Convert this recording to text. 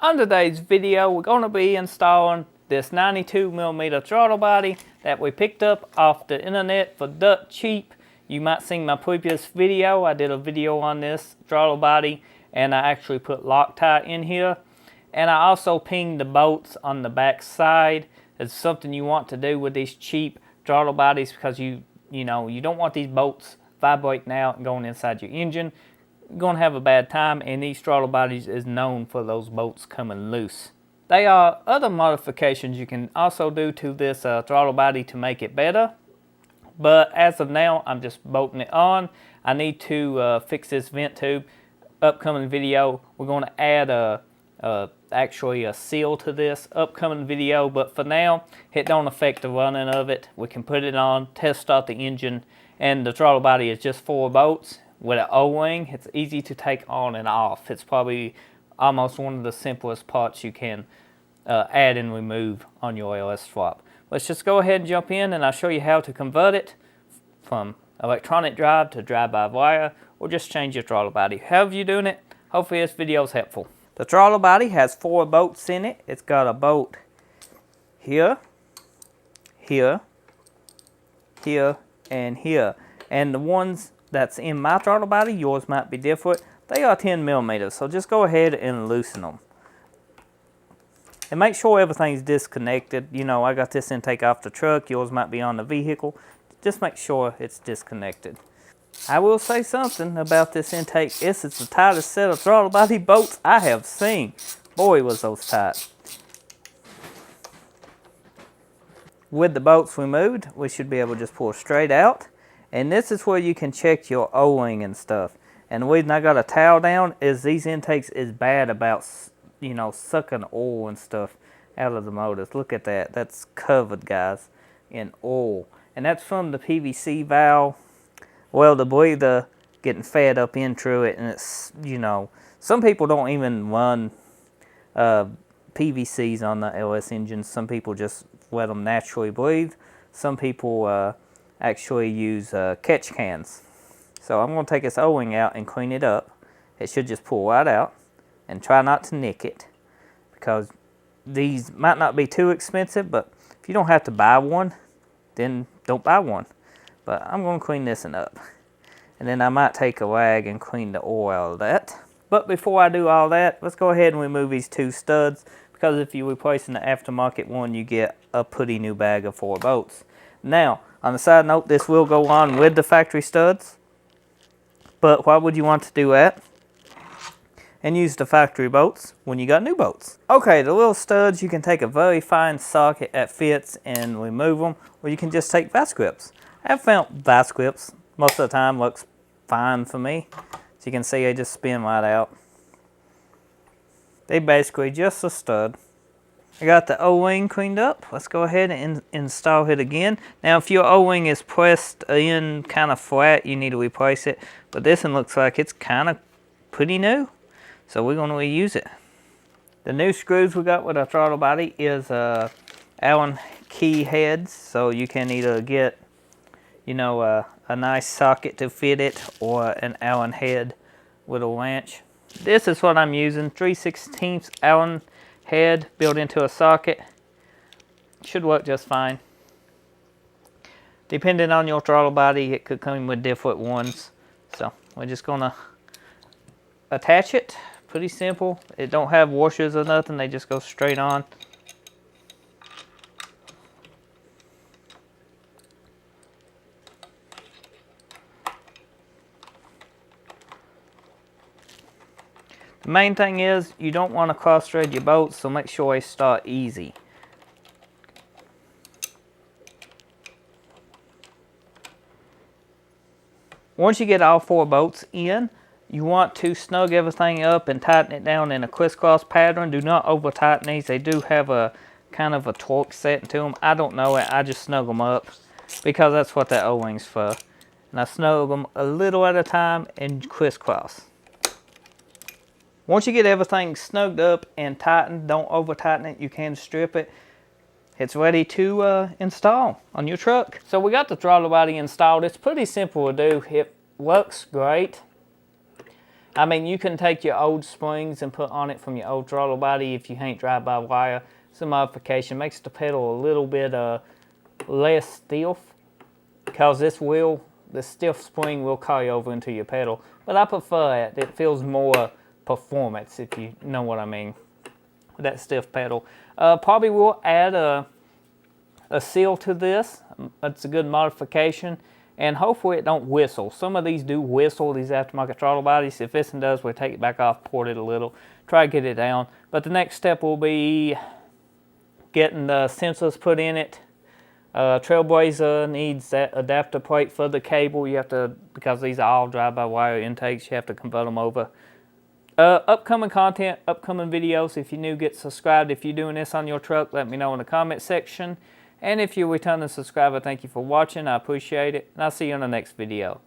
On today's video, we're going to be installing this 92mm throttle body that we picked up off the internet for dirt cheap. You might have seen my previous video. I did a video on this throttle body and I actually put Loctite in here. And I also pinged the bolts on the back side. It's something you want to do with these cheap throttle bodies because you don't want these bolts vibrating out and going inside your engine. You're going to have a bad time, and these throttle bodies is known for those bolts coming loose. There are other modifications you can also do to this throttle body to make it better, but as of now I'm just bolting it on. I need to fix this vent tube. Upcoming video we're going to add actually a seal to this upcoming video, but for now it don't affect the running of it. We can put it on, test out the engine, and the throttle body is just 4 bolts. With an O-ring, it's easy to take on and off. It's probably almost one of the simplest parts you can add and remove on your LS swap. Let's just go ahead and jump in and I'll show you how to convert it from electronic drive to drive-by-wire, or just change your throttle body. However you're doing it, hopefully this video is helpful. The throttle body has 4 bolts in it. It's got a bolt here, here, here, and here. And the ones that's in my throttle body, yours might be different. They are 10mm, so just go ahead and loosen them. And make sure everything's disconnected. You know, I got this intake off the truck, yours might be on the vehicle. Just make sure it's disconnected. I will say something about this intake. This is the tightest set of throttle body bolts I have seen. Boy, was those tight. With the bolts removed, we should be able to just pull straight out. And this is where you can check your O-ring and stuff. And the reason I got a towel down is these intakes is bad about, you know, sucking oil and stuff out of the motors. Look at that. That's covered, guys, in oil. And that's from the PVC valve. Well, the breather getting fed up into it. And it's, you know, some people don't even run PVCs on the LS engines. Some people just let them naturally breathe. Some people actually use catch cans. So I'm going to take this O-ring out and clean it up. It should just pull right out, and try not to nick it, because these might not be too expensive, but if you don't have to buy one, then don't buy one. But I'm going to clean this one up, and then I might take a rag and clean the oil out of that. But before I do all that, let's go ahead and remove these 2 studs, because if you replace in the aftermarket one, you get a pretty new bag of 4 bolts. Now, on the side note, this will go on with the factory studs, but why would you want to do that and use the factory bolts when you got new bolts? Okay, the little studs, you can take a very fine socket that fits and remove them, or you can just take vice grips. I've found vice grips most of the time looks fine for me. As you can see, they just spin right out. They basically just a stud. I got the O-ring cleaned up. Let's go ahead and install it again. Now, if your O-ring is pressed in kind of flat, you need to replace it. But this one looks like it's kind of pretty new, so we're going to reuse it. The new screws we got with our throttle body is Allen key heads, so you can either get, you know, a nice socket to fit it, or an Allen head with a wrench. This is what I'm using, 3/16 Allen head built into a socket. Should work just fine. Depending on your throttle body, it could come with different ones. So we're just gonna attach it. Pretty simple. It don't have washers or nothing. They just go straight on. The main thing is you don't want to cross thread your bolts, so make sure they start easy. Once you get all 4 bolts in, you want to snug everything up and tighten it down in a crisscross pattern. Do not over tighten these. They do have a kind of a torque setting to them. I don't know it. I just snug them up because that's what that O-ring's for. And I snug them a little at a time and crisscross. Once you get everything snugged up and tightened, don't over tighten it, you can strip it. It's ready to install on your truck. So we got the throttle body installed. It's pretty simple to do. It works great. I mean, you can take your old springs and put on it from your old throttle body if you ain't drive-by-wire. Some modification makes the pedal a little bit less stiff, because this stiff spring will carry over into your pedal. But I prefer it. It feels more performance, if you know what I mean, with that stiff pedal. Probably will add a seal to this. It's a good modification. And hopefully it don't whistle. Some of these do whistle, these aftermarket throttle bodies. If this one does, we'll take it back off, port it a little, try to get it down. But the next step will be getting the sensors put in it. Trailblazer needs that adapter plate for the cable. You have to, because these are all drive-by-wire intakes, you have to convert them over. Upcoming content, upcoming videos. If you're new, get subscribed. If you're doing this on your truck, let me know in the comment section. And if you're a returning subscriber, thank you for watching. I appreciate it. And I'll see you in the next video.